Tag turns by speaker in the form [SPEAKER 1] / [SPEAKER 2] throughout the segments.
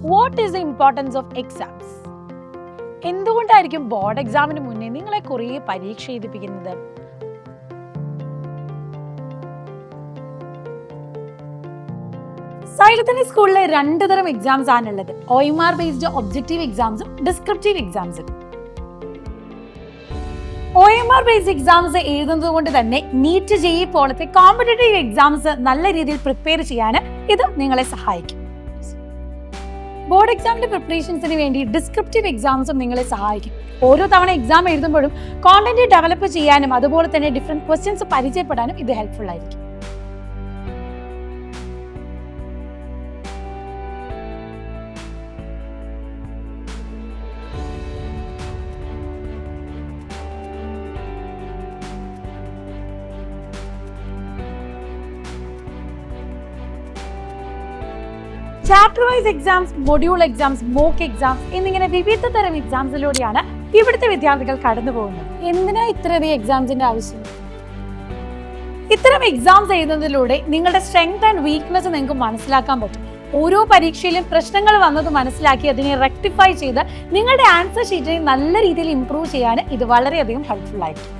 [SPEAKER 1] What is the importance of exams? എന്തുകൊണ്ടായിരിക്കും board എക്സാമിന് മുന്നേ നിങ്ങളെ കുറേ പരീക്ഷ എഴുതിപ്പിക്കുന്നത്? സൈലത്തിന്റെ സ്കൂളിലെ 2 തരം എക്സാംസ് ആണുള്ളത്. OMR ബേസ്ഡ് ഒബ്ജക്റ്റീവ് എക്സാംസും ഡിസ്ക്രിപ്റ്റീവ് എക്സാംസും. OMR ബേസ്ഡ് എക്സാംസ് എഴുതുന്നത് കൊണ്ട് തന്നെ നീറ്റ് JEE പോലത്തെ കോമ്പറ്റേറ്റീവ് എക്സാംസ് നല്ല രീതിയിൽ പ്രിപ്പയർ ചെയ്യാൻ ഇത് നിങ്ങളെ സഹായിക്കും. ബോർഡ് എക്സാമിന്റെ പ്രിപ്പറേഷൻസിന് വേണ്ടി ഡിസ്ക്രിപ്റ്റീവ് എക്സാംസും നിങ്ങളെ സഹായിക്കും. ഓരോ തവണ എക്സാം എഴുതുമ്പോഴും കോണ്ടന്റ് ഡെവലപ്പ് ചെയ്യാനും അതുപോലെ തന്നെ ഡിഫറെന്റ് ക്വസ്റ്റ്യൻസ് പരിചയപ്പെടാനും ഇത് ഹെൽപ്ഫുൾ ആയിരിക്കും. Chapter wise exams, module exams, mock exams എന്നിങ്ങനെ വിവിധ തരം എക്സാംസിലൂടെയാണ് ഇവിടുത്തെ വിദ്യാർത്ഥികൾ കടന്നു പോകുന്നത്. എന്തിനാ ഇത്രയധികം എക്സാംസിന്റെ ആവശ്യം? ഇത്തരം എക്സാംസ് എഴുതുന്നതിലൂടെ നിങ്ങളുടെ സ്ട്രെങ്ത് ആൻഡ് വീക്ക്നെസ് നിങ്ങൾക്ക് മനസ്സിലാക്കാൻ പറ്റും. ഓരോ പരീക്ഷയിലും പ്രശ്നങ്ങൾ വന്നത് മനസ്സിലാക്കി അതിനെ റെക്ടിഫൈ ചെയ്ത് നിങ്ങളുടെ ആൻസർ ഷീറ്റിനെ നല്ല രീതിയിൽ ഇംപ്രൂവ് ചെയ്യാൻ ഇത് വളരെയധികം ഹെൽപ്ഫുൾ ആയിരിക്കും.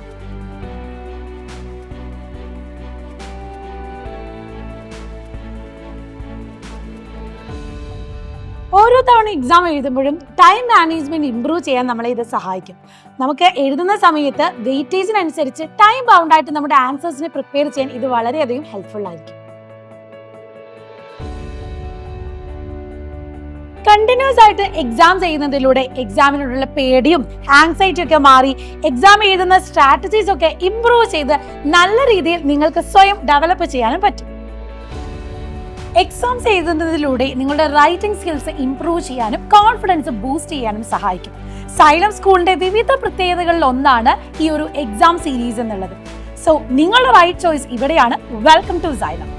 [SPEAKER 1] ഓരോ തവണ എക്സാം എഴുതുമ്പോഴും ടൈം മാനേജ്മെന്റ് ഇംപ്രൂവ് ചെയ്യാൻ നമ്മളെ ഇത് സഹായിക്കും. നമുക്ക് എഴുതുന്ന സമയത്ത് വെയിറ്റേജിനനുസരിച്ച് ടൈം ബൗണ്ടായിട്ട് നമ്മുടെ ആൻസേഴ്സിനെ പ്രിപ്പയർ ചെയ്യാൻ ഇത് വളരെയധികം ഹെൽപ്ഫുൾ ആയിരിക്കും. കണ്ടിന്യൂസ് ആയിട്ട് എക്സാംസ് ചെയ്യുന്നതിലൂടെ എക്സാമിനോടുള്ള പേടിയും ആങ്സൈറ്റി ഒക്കെ മാറി എക്സാം എഴുതുന്ന സ്ട്രാറ്റജീസ് ഒക്കെ ഇംപ്രൂവ് ചെയ്ത് നല്ല രീതിയിൽ നിങ്ങൾക്ക് സ്വയം ഡെവലപ്പ് ചെയ്യാനും പറ്റും. എക്സാംസ് എഴുതുന്നതിലൂടെ നിങ്ങളുടെ റൈറ്റിംഗ് സ്കിൽസ് ഇംപ്രൂവ് ചെയ്യാനും കോൺഫിഡൻസ് ബൂസ്റ്റ് ചെയ്യാനും സഹായിക്കും. സൈലം സ്കൂളിന്റെ വിവിധ പ്രത്യേകതകളിൽ ഒന്നാണ് ഈ ഒരു എക്സാം സീരീസ് എന്നുള്ളത്. സോ നിങ്ങളുടെ റൈറ്റ് ചോയ്സ് ഇവിടെയാണ്. Welcome to xylem.